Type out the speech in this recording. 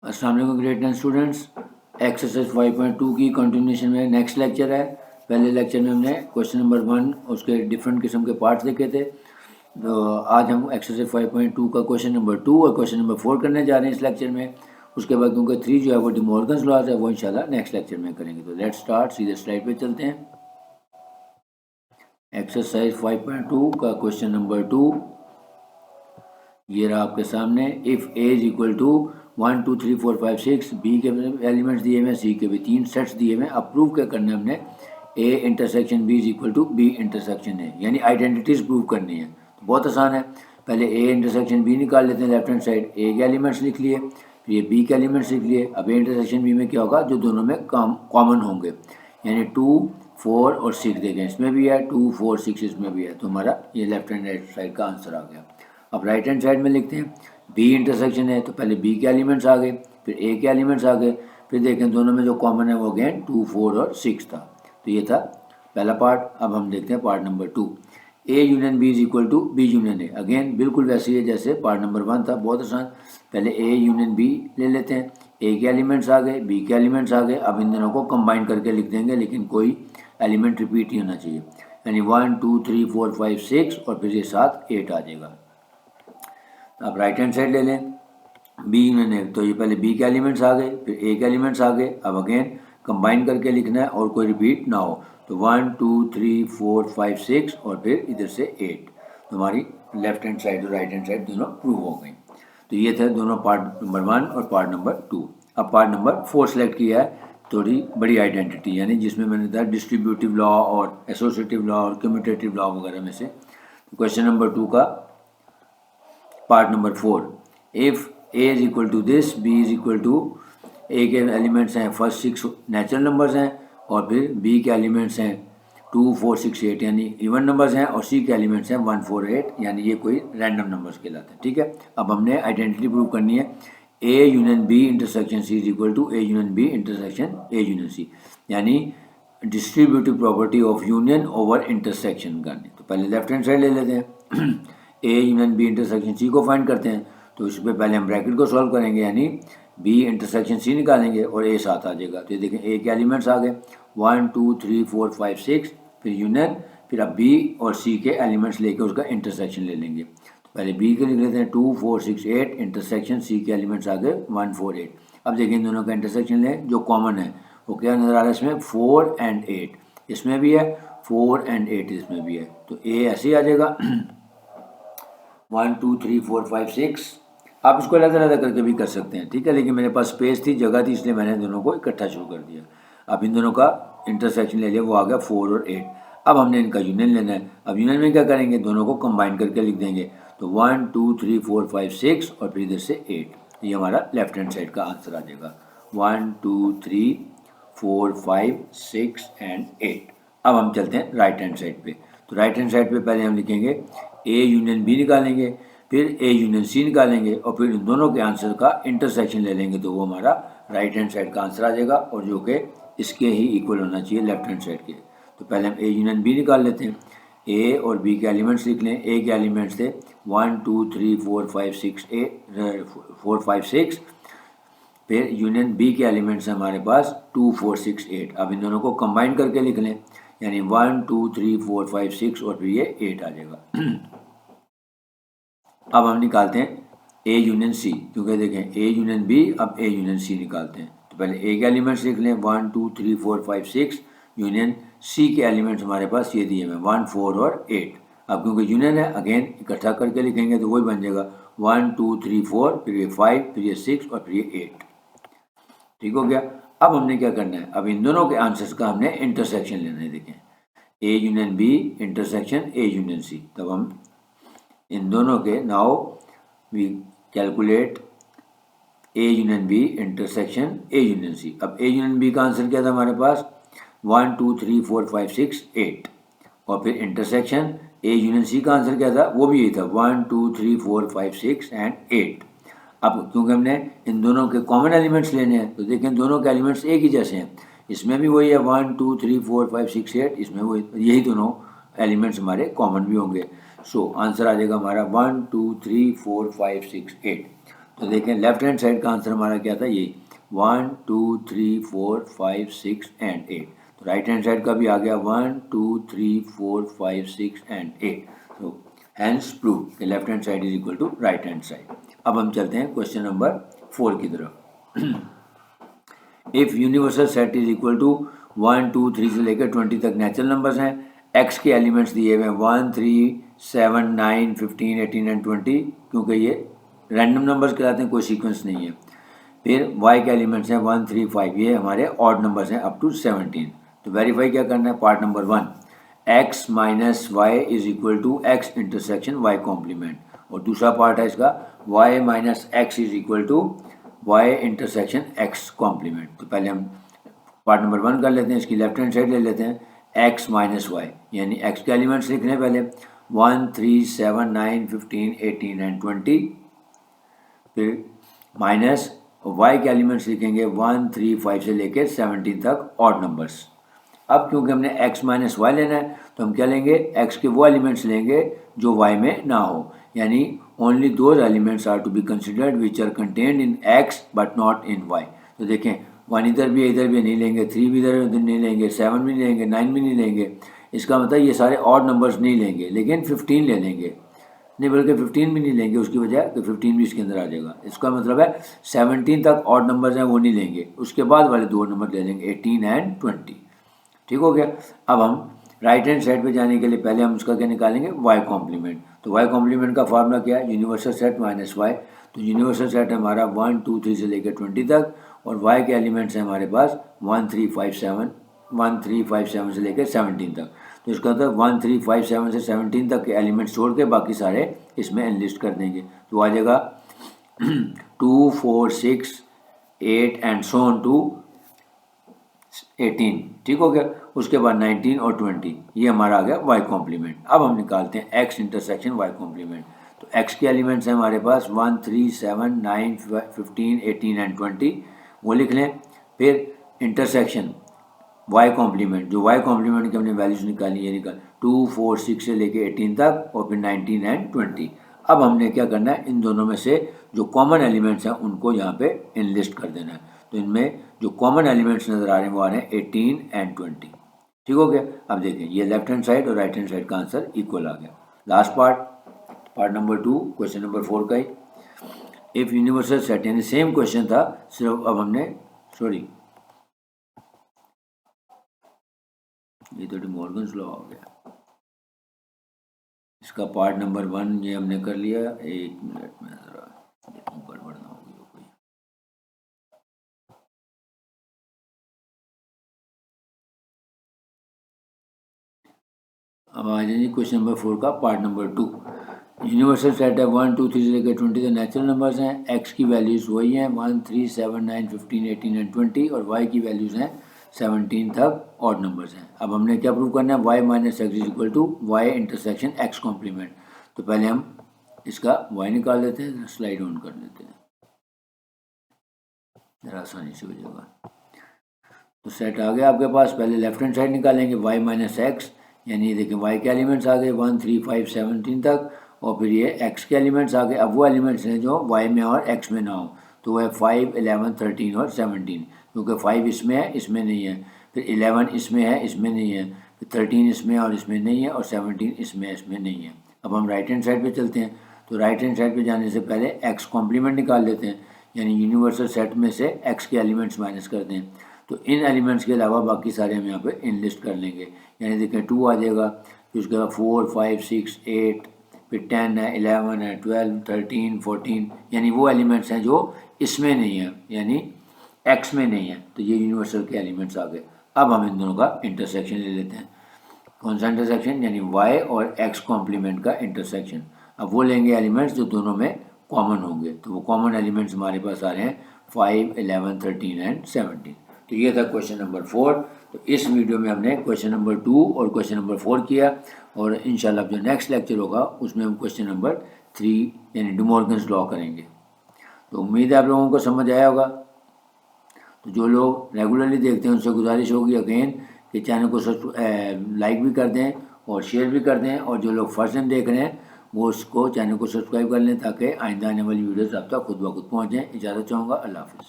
अस्सलाम वालेकुम grade 10 students. Exercise 5.2 की कंटिन्यूशन में नेक्स्ट लेक्चर है। पहले लेक्चर में हमने क्वेश्चन नंबर 1 उसके डिफरेंट किस्म के पार्ट्स देखे थे। तो आज हम एक्सरसाइज 5.2 का क्वेश्चन नंबर 2 और क्वेश्चन नंबर 4 करने जा रहे हैं इस लेक्चर में। उसके बाद क्योंकि 3 जो है वो डिमॉर्गन्स लॉज है, वो इंशाल्लाह नेक्स्ट लेक्चर में करेंगे। तो लेट्स स्टार्ट, सीधे स्लाइड पे चलते हैं। एक्सरसाइज 5.2 का क्वेश्चन नंबर 2 ये रहा आपके सामने। If A is equal to 1 2 3 4 5 6, B के एलिमेंट्स दिए हुए हैं, सी के भी 3 सेट्स दिए हुए हैं। अब प्रूव क्या करना है हमने, A intersection B is equal to B intersection A, यानी आइडेंटिटीज प्रूव करनी है। तो बहुत आसान है। पहले ए इंटरसेक्शन बी निकाल लेते हैं, लेफ्ट हैंड साइड ए के एलिमेंट्स लिख लिए, फिर ये बी के एलिमेंट्स लिख लिए। अब ए इंटरसेक्शन बी में क्या होगा, जो दोनों में कॉमन होंगे, यानी 2 4 और 6 देखें, इसमें भी है 2 4 6 इसमें भी है। तो हमारा ये लेफ्ट हैंड साइड का आंसर आ गया। अब राइट हैंड साइड में लिखते हैं, बी इंटरसेक्शन है तो पहले बी के एलिमेंट्स आ गए, फिर ए के एलिमेंट्स आ गए, फिर देखें दोनों में जो कॉमन है वो अगेन 2 4 और 6 था। तो ये था पहला पार्ट। अब हम देखते हैं part number 2, A union B is equal to B union A. Again बिल्कुल वैसे ही है जैसे पार्ट नंबर 1 था, बहुत आसान। पहले ए यूनियन बी ले लेते हैं, ए के एलिमेंट्स आ गए, बी के एलिमेंट्स आ गए। अब इन दोनों को कंबाइन करके लिख देंगे, लेकिन कोई एलिमेंट रिपीट नहीं होना चाहिए, यानी 1 2 3 4 5 6 और फिर ये साथ 8 आ जाएगा। अब राइट हैंड साइड ले लें, बी यूनियन ए, तो ये पहले बी के एलिमेंट्स आ गए, फिर ए के एलिमेंट्स आ गए। अब अगेन कंबाइन करके लिखना है और कोई रिपीट ना हो। तो 1 2 3 4 5 6 और फिर इधर से 8। तो हमारी लेफ्ट हैंड साइड और राइट हैंड साइड दोनों प्रूव हो गई। तो ये थे दोनों पार्ट नंबर 1 और पार्ट नंबर 2। अब पार्ट नंबर 4 सेलेक्ट किया है, थोड़ी बड़ी आइडेंटिटी, यानी जिसमें मैंने बताया डिस्ट्रीब्यूटिव लॉ और एसोसिएटिव लॉ और कम्यूटेटिव लॉ वगैरह में से। क्वेश्चन नंबर 2 का part number 4, if A is equal to this, B is equal to, A के एलिमेंट्स हैं फर्स्ट 6 नेचुरल नंबर्स हैं, और फिर बी के एलिमेंट्स हैं 2 4 6 8 यानी इवन नंबर्स हैं, और सी के एलिमेंट्स हैं 1 4 8 यानी ये कोई रैंडम नंबर्स कहलाते हैं। ठीक है। अब हमने आइडेंटिटी प्रूव करनी है, A union B intersection C is equal to A union B intersection A union C, यानी distributive property of union over intersection करनी। तो पहले लेफ्ट हैंड साइड ले लेते हैं, A union B intersection C को फाइंड करते हैं। तो इस पर पहले हम ब्रैकेट को सॉल्व करेंगे, यानी बी इंटरसेक्शन सी निकालेंगे और ए साथ आ जाएगा। तो ये देखें ए के एलिमेंट्स आ गए 1 2 3 4 5 6, फिर यूनियन, फिर अब बी और सी के एलिमेंट्स लेके उसका इंटरसेक्शन ले लेंगे। तो पहले बी के लिख लेते हैं 2 4 6 8, इंटरसेक्शन सी के एलिमेंट्स आ गए 1 4 8। अब देखिए इन दोनों का इंटरसेक्शन लें, जो कॉमन है वो क्या नज़र आ रहा है इसमें, 4 and 8 इसमें भी है, 4 and 8 इसमें भी है। तो ए ऐसे ही आ जाएगा 1 2 3 4 5 6। आप इसको अलग अलग करके भी कर सकते हैं, ठीक है, लेकिन मेरे पास स्पेस थी, जगह थी, इसलिए मैंने दोनों को इकट्ठा शुरू कर दिया। अब इन दोनों का इंटरसेक्शन ले लिया, वो आ गया 4 और 8। अब हमने इनका यूनियन लेना है। अब यूनियन में क्या करेंगे, दोनों को कंबाइन करके लिख देंगे। तो 1 2 3 4 5 6 और फिर इधर से 8। ये हमारा लेफ्ट हैंड साइड का आंसर आ जाएगा, 1 2 3 4 5 6 एंड 8। अब हम चलते हैं राइट हैंड साइड पे। तो राइट हैंड साइड पे पहले हम लिखेंगे ए यूनियन बी निकालेंगे, फिर ए यूनियन सी निकालेंगे, और फिर इन दोनों के आंसर का इंटरसेक्शन ले लेंगे। तो वो हमारा राइट हैंड साइड का आंसर आ जाएगा, और जो कि इसके ही इक्वल होना चाहिए लेफ्ट हैंड साइड के। तो पहले हम ए यूनियन बी निकाल लेते हैं। ए और बी के एलिमेंट्स लिख लें। ए के एलिमेंट्स थे 1 2 3 4 5 6 8 4 5 6, फिर यूनियन बी के एलिमेंट्स हैं हमारे पास 2 4 6 8। अब इन दोनों को कंबाइन करके लिख लें, यानी 1 2 3 4 5 6 और फिर ये 8 आ जाएगा। अब हम निकालते हैं ए यूनियन सी, क्योंकि देखें ए यूनियन बी, अब ए यूनियन सी निकालते हैं। तो पहले ए के एलिमेंट्स लिख लें 1 2 3 4 5 6, यूनियन सी के एलिमेंट्स हमारे पास ये दिए हैं 1 4 और 8। अब क्योंकि यूनियन है, अगेन इकट्ठा करके लिखेंगे तो वही बन जाएगा 1 2 3 4, फिर ये 5, फिर ये 6 और फिर ये 8। ठीक हो गया। अब हमने क्या करना है, अब इन दोनों के आंसर्स का हमने इंटरसेक्शन लेना है। देखें A union B intersection A union C, तब हम इन दोनों के now we calculate A union B intersection A union C. अब ए यूनियन बी का आंसर क्या था हमारे पास, 1 2 3 4 5 6 8, और फिर इंटरसेक्शन ए यूनियन सी का आंसर क्या था, वो भी यही था 1 2 3 4 5 6 एंड 8। अब क्योंकि हमने इन दोनों के कॉमन एलिमेंट्स लेने हैं, तो देखें दोनों के एलिमेंट्स एक ही जैसे हैं, इसमें भी वही है 1 2 3 4 5 6 8, इसमें वही, यही दोनों एलिमेंट्स हमारे कॉमन भी होंगे। सो आंसर आ जाएगा हमारा 1 2 3 4 5 6 8। तो देखें लेफ्ट हैंड साइड का आंसर हमारा क्या था, ये 1 2 3 4 5 6 एंड 8। तो राइट हैंड साइड का भी आ गया 1 2 3 4 5 6 एंड 8। तो हैंस प्रूव कि left hand side is equal to right hand side. अब हम चलते हैं क्वेश्चन नंबर 4 की तरफ। If universal set is equal to 1 2 3 से लेकर 20 तक नेचुरल नंबर्स हैं, एक्स के एलिमेंट्स दिए हुए हैं 1 3 7 9 15 18 एंड 20, क्योंकि ये रैंडम नंबर्स कहलाते हैं, कोई सीक्वेंस नहीं है। फिर वाई के एलिमेंट्स हैं 1 3 5, ये हमारे ऑड नंबर्स हैं अप टू 17। तो वेरीफाई क्या करना है, part number 1, X minus Y is equal to X intersection Y complement, और दूसरा पार्ट है इसका Y minus x is equal to Y intersection x complement. तो पहले हम पार्ट नंबर 1 कर लेते हैं, इसकी लेफ्ट हैंड साइड ले लेते हैं, एक्स माइनस वाई, यानी एक्स के एलिमेंट्स लिखने हैं पहले 1 3 7 9 15 18 एंड 20, फिर माइनस वाई के एलिमेंट्स लिखेंगे 1 3 5 से लेकर 17 तक ऑड नंबर्स। अब क्योंकि हमने x माइनस वाई लेना है तो हम क्या लेंगे, x के वो एलिमेंट्स लेंगे जो y में ना हो, यानी only those elements are to be considered which are contained in x but not in y। तो देखें 1 इधर भी इधर भी नहीं लेंगे, 3 भी इधर उधर नहीं लेंगे, 7 भी नहीं लेंगे, 9 भी नहीं लेंगे, इसका मतलब ये सारे ऑड नंबर्स नहीं लेंगे, लेकिन 15 ले लेंगे, नहीं बल्कि 15 भी नहीं लेंगे, उसकी वजह कि 15 भी इसके अंदर आ जाएगा। इसका मतलब है 17 तक ऑड नंबर्स हैं वो नहीं लेंगे, उसके बाद वाले दो नंबर ले लेंगे 18 एंड 20। ठीक हो गया। अब हम राइट हैंड साइड पे जाने के लिए पहले हम उसका क्या निकालेंगे, वाई कॉम्प्लीमेंट। तो वाई कॉम्प्लीमेंट का फार्मूला क्या है, यूनिवर्सल सेट माइनस वाई। तो यूनिवर्सल सेट है हमारा 1 2 3 से लेकर 20 तक, और वाई के एलिमेंट्स हैं हमारे पास 1 3 5 7 से लेकर 17 तक। तो इसका मतलब 1 3 5 7 से 17 तक के एलिमेंट्स छोड़ के बाकी सारे इसमें एनलिस्ट कर देंगे। तो आ जाएगा 2 4 6 8 एंड सो ऑन टू 18। ठीक हो गया। उसके बाद 19 और 20, ये हमारा आ गया वाई कॉम्प्लीमेंट। अब हम निकालते हैं एक्स इंटरसेक्शन वाई कॉम्प्लीमेंट। तो एक्स के एलिमेंट्स हैं हमारे पास 1 3 7 9 15 18 एंड 20, वो लिख लें। फिर इंटरसेक्शन वाई कॉम्प्लीमेंट, जो वाई कॉम्प्लीमेंट की हमने वैल्यूज निकाली, ये निकाल 2 4 6 से लेके 18 तक, और फिर 19 एंड 20। अब हमने क्या करना है, इन दोनों में से जो कॉमन एलिमेंट्स हैं उनको यहाँ पे इनलिस्ट कर देना है। तो इनमें जो कॉमन एलिमेंट्स नज़र आ रहे हैं वो आ रहे हैं 18 एंड 20। ठीक हो गया। अब देखें ये लेफ्ट हैंड साइड और राइट हैंड साइड का आंसर इक्वल आ गया। Last part number 2 question number 4 का ही, इफ़ यूनिवर्सल सेट, यानी सेम क्वेश्चन था, सिर्फ अब हमने ये तो डिमॉर्गन्स लॉ हो गया। इसका पार्ट नंबर 1 ये हमने कर लिया। एक मिनट में ज़रा देखूँ गड़बड़ ना होगी कोई। अब आ जाइए क्वेश्चन नंबर 4 का पार्ट नंबर 2। यूनिवर्सल सेट है 1 2 3 से लेकर 20 के नेचुरल नंबर्स हैं, एक्स की वैल्यूज़ वही हैं 1 3 7 9 15 18 एंड 20, और वाई की वैल्यूज़ हैं 17 तक ऑड नंबर्स हैं। अब हमने क्या प्रूव करना है, y minus x is equal to Y intersection x complement. तो पहले हम इसका वाई निकाल लेते हैं, स्लाइड ऑन कर लेते हैं, ज़रा आसानी से हो जाएगा। तो सेट आ गया आपके पास। पहले लेफ्ट हैंड साइड निकालेंगे वाई माइनस एक्स, यानी देखिए वाई के एलिमेंट्स आ गए 1 3 5 17 तक, और फिर ये एक्स के एलिमेंट्स आ गए। अब वो एलिमेंट्स हैं जो वाई में और एक्स में ना हो, तो वो है 5 11 13 और 17, क्योंकि 5 इसमें है इसमें नहीं है, फिर 11 इसमें है इसमें नहीं है, फिर 13 इसमें और इसमें नहीं है, और 17 इसमें इसमें नहीं है। अब हम राइट हैंड साइड पे चलते हैं। तो राइट हैंड साइड पे जाने से पहले एक्स कॉम्प्लीमेंट निकाल लेते हैं, यानी यूनिवर्सल सेट में से एक्स के एलिमेंट्स माइनस कर दें। तो इन एलिमेंट्स के अलावा बाकी सारे हम यहाँ पे इनलिस्ट कर लेंगे, यानी देखें 2 आ जाएगा, फिर उसके बाद 4 5 6 8, फिर 10 है 11 है 12 13 14, यानी वो एलिमेंट्स हैं जो इसमें नहीं है, यानी एक्स में नहीं है। तो ये यूनिवर्सल के एलिमेंट्स आ गए। अब हम इन दोनों का इंटरसेक्शन ले लेते हैं। कौन सा इंटरसेक्शन, यानी वाई और एक्स कॉम्प्लीमेंट का इंटरसेक्शन। अब वो लेंगे एलिमेंट्स जो दोनों में कॉमन होंगे। तो वो कॉमन एलिमेंट्स हमारे पास आ रहे हैं 5 11 13 एंड 17। तो ये था क्वेश्चन नंबर 4। तो इस वीडियो में हमने क्वेश्चन नंबर 2 और क्वेश्चन नंबर 4 किया, और इंशाल्लाह जो नेक्स्ट लेक्चर होगा उसमें हम क्वेश्चन नंबर 3 यानी डिमॉर्गन्स लॉ करेंगे। तो उम्मीद है आप लोगों को समझ आया होगा। तो जो लोग रेगुलरली देखते हैं उनसे गुजारिश होगी अगेन कि चैनल को लाइक भी कर दें और शेयर भी कर दें, और जो लोग फर्स्ट टाइम देख रहे हैं वो उसको चैनल को सब्सक्राइब कर लें ताकि आइंदा आने वाली वीडियोस आप तक खुद ब खुद पहुँच जाएँ। इजाज़त चाहूँगा। अल्लाह हाफ़िज़।